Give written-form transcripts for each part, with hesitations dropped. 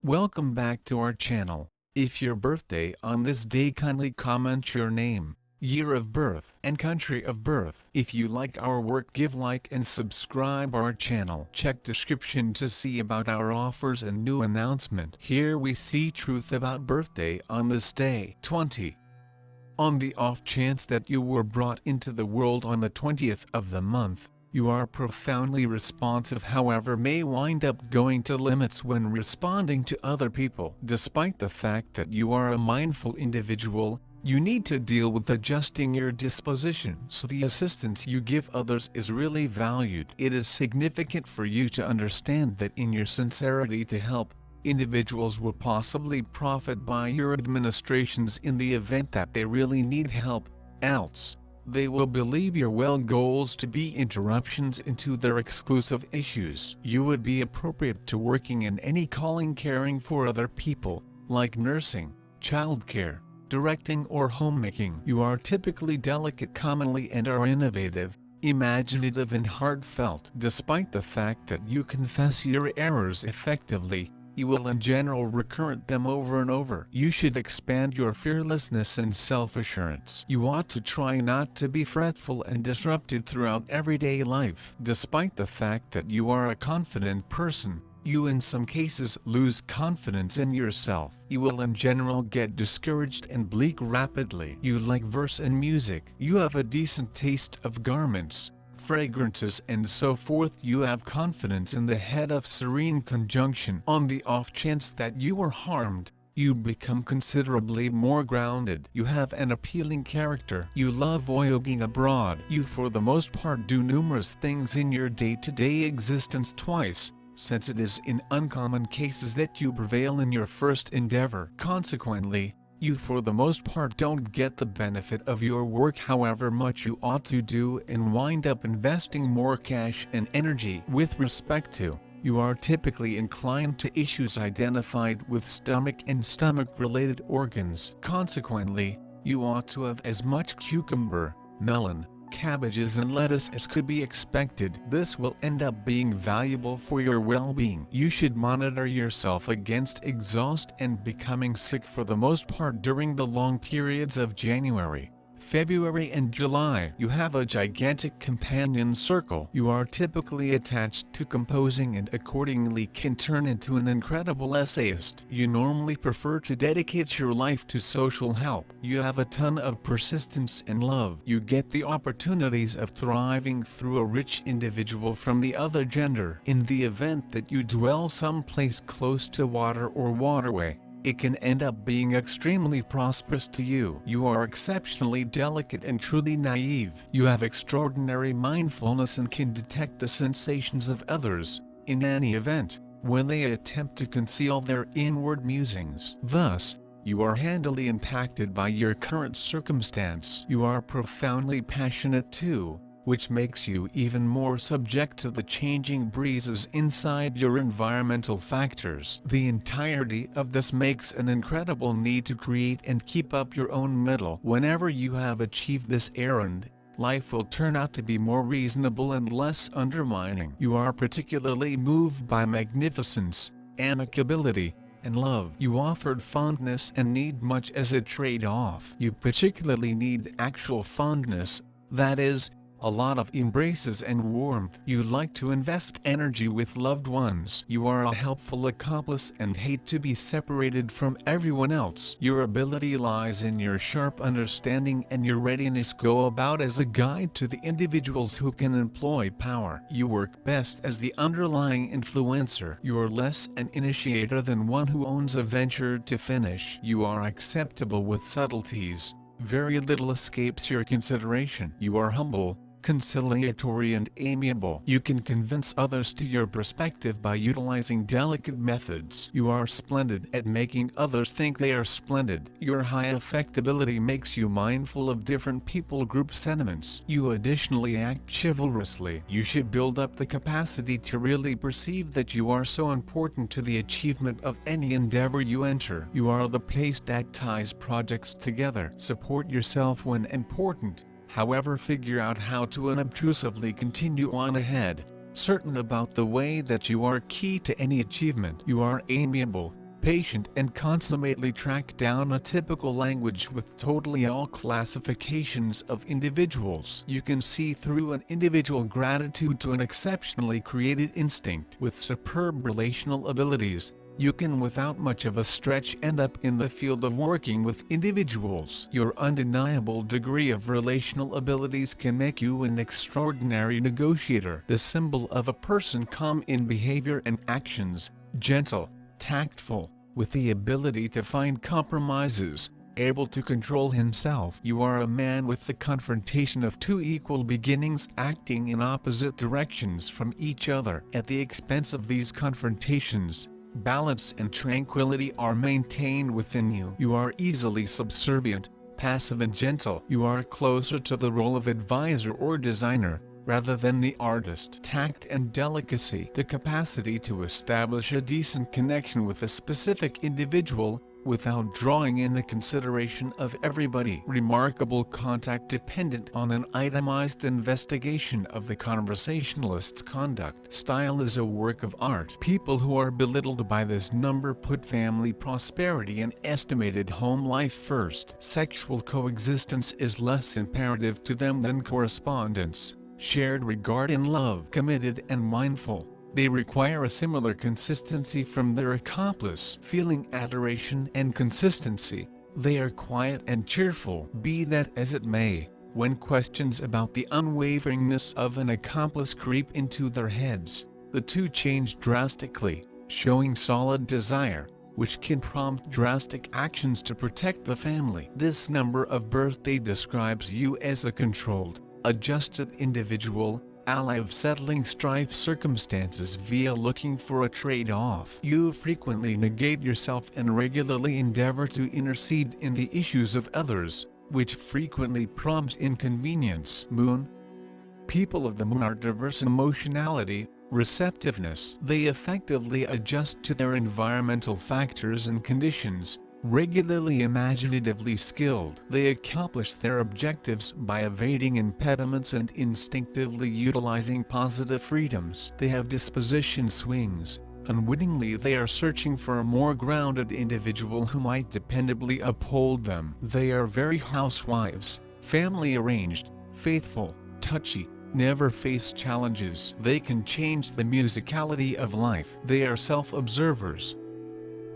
Welcome back to our channel. If your birthday on this day, kindly comment your name, year of birth and country of birth. If you like our work, give like and subscribe our channel. Check description to see about our offers and new announcement. Here we see truth about birthday on this day. 20. On the off chance that you were brought into the world on the 20th of the month, you are profoundly responsive, however may wind up going to limits when responding to other people. Despite the fact that you are a mindful individual, you need to deal with adjusting your disposition so the assistance you give others is really valued. It is significant for you to understand that in your sincerity to help, individuals will possibly profit by your administrations in the event that they really need help, else they will believe your well goals to be interruptions into their exclusive issues. You would be appropriate to working in any calling caring for other people, like nursing, childcare, directing or homemaking. You are typically delicate commonly and are innovative, imaginative and heartfelt. Despite the fact that you confess your errors effectively, you will in general recurrent them over and over. You should expand your fearlessness and self-assurance. You ought to try not to be fretful and disrupted throughout everyday life. Despite the fact that you are a confident person, you in some cases lose confidence in yourself. You will in general get discouraged and bleak rapidly. You like verse and music. You have a decent taste of garments, fragrances and so forth. You have confidence in the head of serene conjunction. On the off chance that you are harmed, you become considerably more grounded. You have an appealing character. You love voyaging abroad. You for the most part do numerous things in your day-to-day existence twice, since it is in uncommon cases that you prevail in your first endeavor. Consequently, you for the most part don't get the benefit of your work however much you ought to do and wind up investing more cash and energy. With respect to, you are typically inclined to issues identified with stomach and stomach-related organs. Consequently, you ought to have as much cucumber, melon, cabbages and lettuce as could be expected. This will end up being valuable for your well-being. You should monitor yourself against exhaust and becoming sick for the most part during the long periods of January, February and July. You have a gigantic companion circle. You are typically attached to composing and accordingly can turn into an incredible essayist. You normally prefer to dedicate your life to social help. You have a ton of persistence and love. You get the opportunities of thriving through a rich individual from the other gender. In the event that you dwell someplace close to water or waterway, it can end up being extremely prosperous to you. You are exceptionally delicate and truly naive. You have extraordinary mindfulness and can detect the sensations of others, in any event, when they attempt to conceal their inward musings. Thus, you are handily impacted by your current circumstance. You are profoundly passionate too, which makes you even more subject to the changing breezes inside your environmental factors. The entirety of this makes an incredible need to create and keep up your own mettle. Whenever you have achieved this errand, life will turn out to be more reasonable and less undermining. You are particularly moved by magnificence, amicability, and love. You offered fondness and need much as a trade-off. You particularly need actual fondness, that is, a lot of embraces and warmth. You like to invest energy with loved ones. You are a helpful accomplice and hate to be separated from everyone else. Your ability lies in your sharp understanding and your readiness go about as a guide to the individuals who can employ power. You work best as the underlying influencer. You are less an initiator than one who owns a venture to finish. You are acceptable with subtleties. Very little escapes your consideration. You are humble, conciliatory and amiable. You can convince others to your perspective by utilizing delicate methods. You are splendid at making others think they are splendid. Your high affectability makes you mindful of different people group sentiments. You additionally act chivalrously. You should build up the capacity to really perceive that you are so important to the achievement of any endeavor you enter. You are the pace that ties projects together. Support yourself when important. However, figure out how to unobtrusively continue on ahead, certain about the way that you are key to any achievement. You are amiable, patient and consummately track down a typical language with totally all classifications of individuals. You can see through an individual gratitude to an exceptionally created instinct with superb relational abilities. You can without much of a stretch end up in the field of working with individuals. Your undeniable degree of relational abilities can make you an extraordinary negotiator. The symbol of a person calm in behavior and actions, gentle, tactful, with the ability to find compromises, able to control himself. You are a man with the confrontation of two equal beginnings acting in opposite directions from each other. At the expense of these confrontations, balance and tranquility are maintained within you. You are easily subservient, passive and gentle. You are closer to the role of advisor or designer, rather than the artist. Tact and delicacy, the capacity to establish a decent connection with a specific individual, without drawing in the consideration of everybody. Remarkable contact dependent on an itemized investigation of the conversationalist's conduct. Style is a work of art. People who are belittled by this number put family prosperity and estimated home life first. Sexual coexistence is less imperative to them than correspondence, shared regard and love. Committed and mindful, they require a similar consistency from their accomplice. Feeling adoration and consistency, they are quiet and cheerful. Be that as it may, when questions about the unwaveringness of an accomplice creep into their heads, the two change drastically, showing solid desire, which can prompt drastic actions to protect the family. This number of birthday describes you as a controlled, adjusted individual, ally of settling strife circumstances via looking for a trade-off. You frequently negate yourself and regularly endeavor to intercede in the issues of others, which frequently prompts inconvenience. Moon. People of the moon are diverse in emotionality, receptiveness. They effectively adjust to their environmental factors and conditions. Regularly imaginatively skilled, they accomplish their objectives by evading impediments and instinctively utilizing positive freedoms. They have disposition swings. Unwittingly they are searching for a more grounded individual who might dependably uphold them. They are very housewives, family arranged, faithful, touchy, never face challenges. They can change the musicality of life. They are self-observers.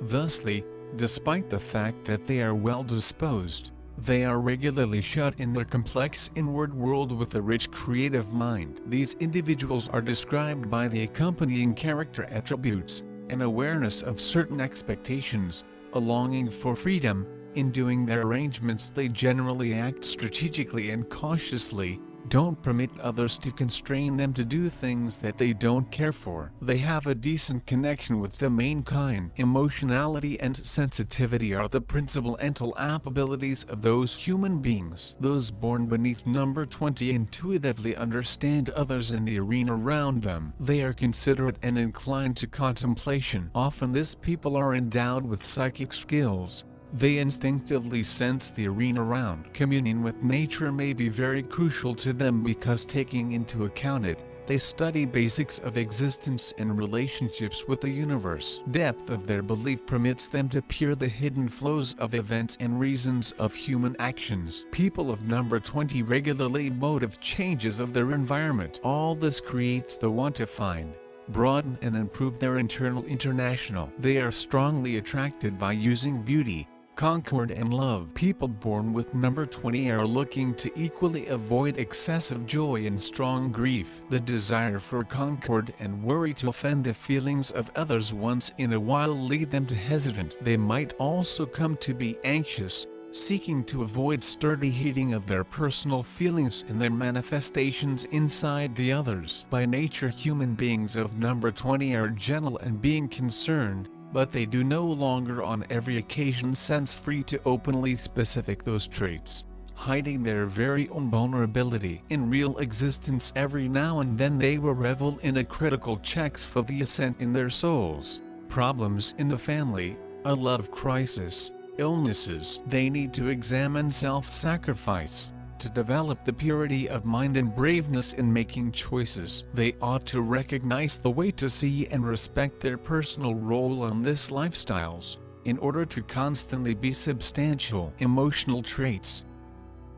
Thusly, despite the fact that they are well-disposed, they are regularly shut in their complex inward world with a rich creative mind. These individuals are described by the accompanying character attributes: an awareness of certain expectations, a longing for freedom. In doing their arrangements they generally act strategically and cautiously, don't permit others to constrain them to do things that they don't care for. They have a decent connection with the mankind. Emotionality and sensitivity are the principal mental abilities of those human beings. Those born beneath number 20 intuitively understand others in the arena around them. They are considerate and inclined to contemplation. Often these people are endowed with psychic skills. They instinctively sense the arena around. Communion with nature may be very crucial to them because, taking into account it, they study basics of existence and relationships with the universe. Depth of their belief permits them to peer the hidden flows of events and reasons of human actions. People of number 20 regularly motive changes of their environment. All this creates the want to find, broaden and improve their international. They are strongly attracted by using beauty, concord and love. People born with number 20 are looking to equally avoid excessive joy and strong grief. The desire for concord and worry to offend the feelings of others once in a while lead them to hesitant. They might also come to be anxious, seeking to avoid sturdy heating of their personal feelings and their manifestations inside the others. By nature human beings of number 20 are gentle and being concerned, but they do no longer on every occasion sense free to openly specific those traits, hiding their very own vulnerability. In real existence every now and then they will revel in a critical checks for the ascent in their souls, problems in the family, a love crisis, illnesses. They need to examine self-sacrifice, to develop the purity of mind and braveness in making choices. They ought to recognize the way to see and respect their personal role in this lifestyles, in order to constantly be substantial emotional traits.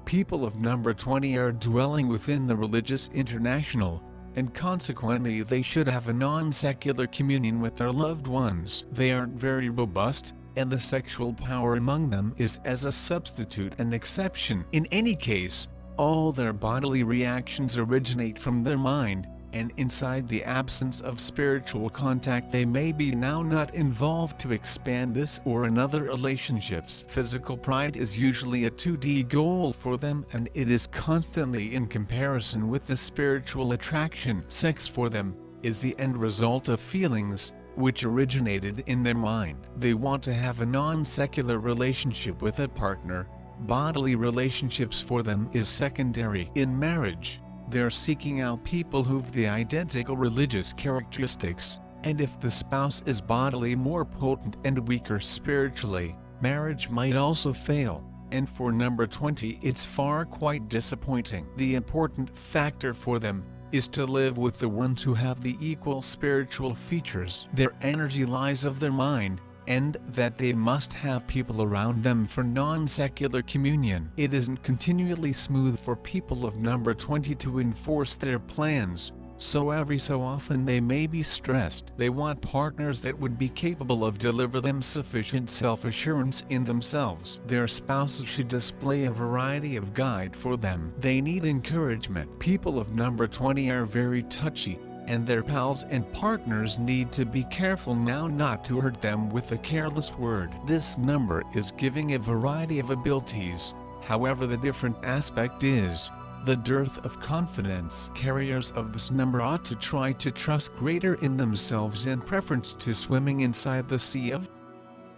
People of number 20 are dwelling within the religious international, and consequently they should have a non-secular communion with their loved ones. They aren't very robust, and the sexual power among them is as a substitute an exception. In any case, all their bodily reactions originate from their mind, and inside the absence of spiritual contact they may be now not involved to expand this or another relationships. Physical pride is usually a 2D goal for them, and it is constantly in comparison with the spiritual attraction. Sex for them is the end result of feelings, which originated in their mind. They want to have a non-secular relationship with a partner. Bodily relationships for them is secondary. In marriage, they're seeking out people who've the identical religious characteristics, and if the spouse is bodily more potent and weaker spiritually, marriage might also fail. And for number 20 it's far quite disappointing. The important factor for them is to live with the ones who have the equal spiritual features. Their energy lies of their mind, and that they must have people around them for non-secular communion. It isn't continually smooth for people of number 20 to enforce their plans, so every so often they may be stressed. They want partners that would be capable of delivering them sufficient self-assurance in themselves. Their spouses should display a variety of guide for them. They need encouragement. People of number 20 are very touchy, and their pals and partners need to be careful now not to hurt them with a careless word. This number is giving a variety of abilities, however the different aspect is the dearth of confidence. Carriers of this number ought to try to trust greater in themselves in preference to swimming inside the sea of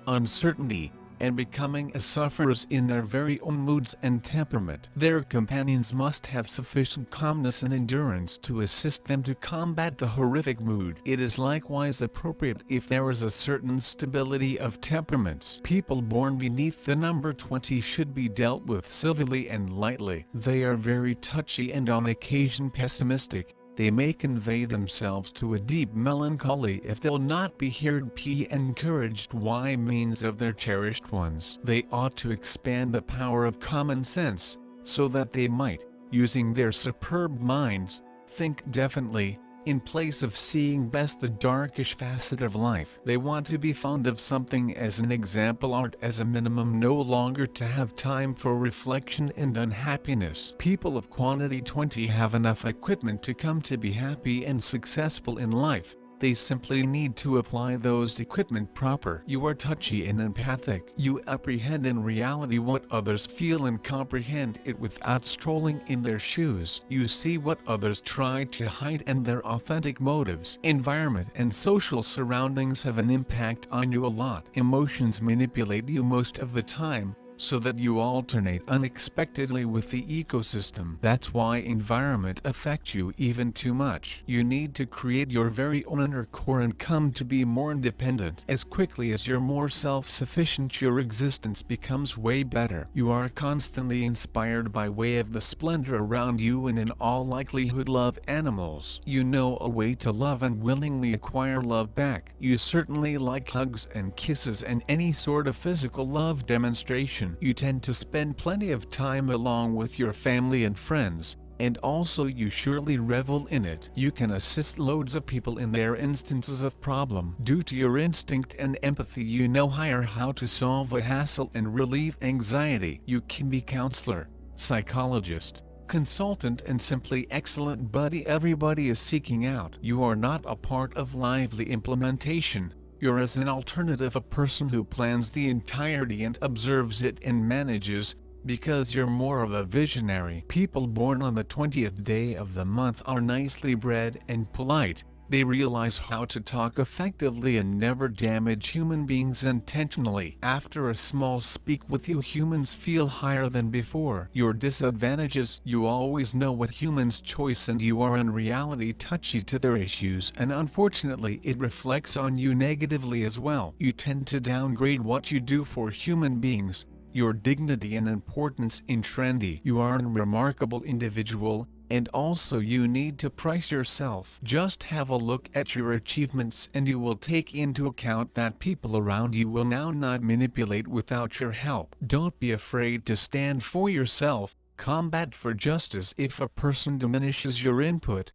uncertainty, and becoming as sufferers in their very own moods and temperament. Their companions must have sufficient calmness and endurance to assist them to combat the horrific mood. It is likewise appropriate if there is a certain stability of temperaments. People born beneath the number 20 should be dealt with civilly and lightly. They are very touchy and on occasion pessimistic. They may convey themselves to a deep melancholy if they'll not be heard and encouraged by means of their cherished ones. They ought to expand the power of common sense, so that they might, using their superb minds, think definitely, in place of seeing best the darkish facet of life. They want to be fond of something as an example art as a minimum, no longer to have time for reflection and unhappiness. People of quantity 20 have enough equipment to come to be happy and successful in life. They simply need to apply those equipment proper. You are touchy and empathic. You apprehend in reality what others feel and comprehend it without strolling in their shoes. You see what others try to hide and their authentic motives. Environment and social surroundings have an impact on you a lot. Emotions manipulate you most of the time, so that you alternate unexpectedly with the ecosystem. That's why environment affects you even too much. You need to create your very own inner core and come to be more independent. As quickly as you're more self-sufficient, your existence becomes way better. You are constantly inspired by way of the splendor around you and in all likelihood love animals. You know a way to love and willingly acquire love back. You certainly like hugs and kisses and any sort of physical love demonstration. You tend to spend plenty of time along with your family and friends, and also you surely revel in it. You can assist loads of people in their instances of problem. Due to your instinct and empathy, you know how to solve a hassle and relieve anxiety. You can be counselor, psychologist, consultant and simply excellent buddy everybody is seeking out. You are not a part of lively implementation. You're as an alternative a person who plans the entirety and observes it and manages, because you're more of a visionary. People born on the 20th day of the month are nicely bred and polite. They realize how to talk effectively and never damage human beings intentionally. After a small speak with you, humans feel higher than before. Your disadvantages: you always know what humans choice and you are in reality touchy to their issues, and unfortunately it reflects on you negatively as well. You tend to downgrade what you do for human beings, your dignity and importance in trendy. You are a remarkable individual, and also you need to price yourself. Just have a look at your achievements and you will take into account that people around you will now not manipulate without your help. Don't be afraid to stand for yourself, combat for justice if a person diminishes your input,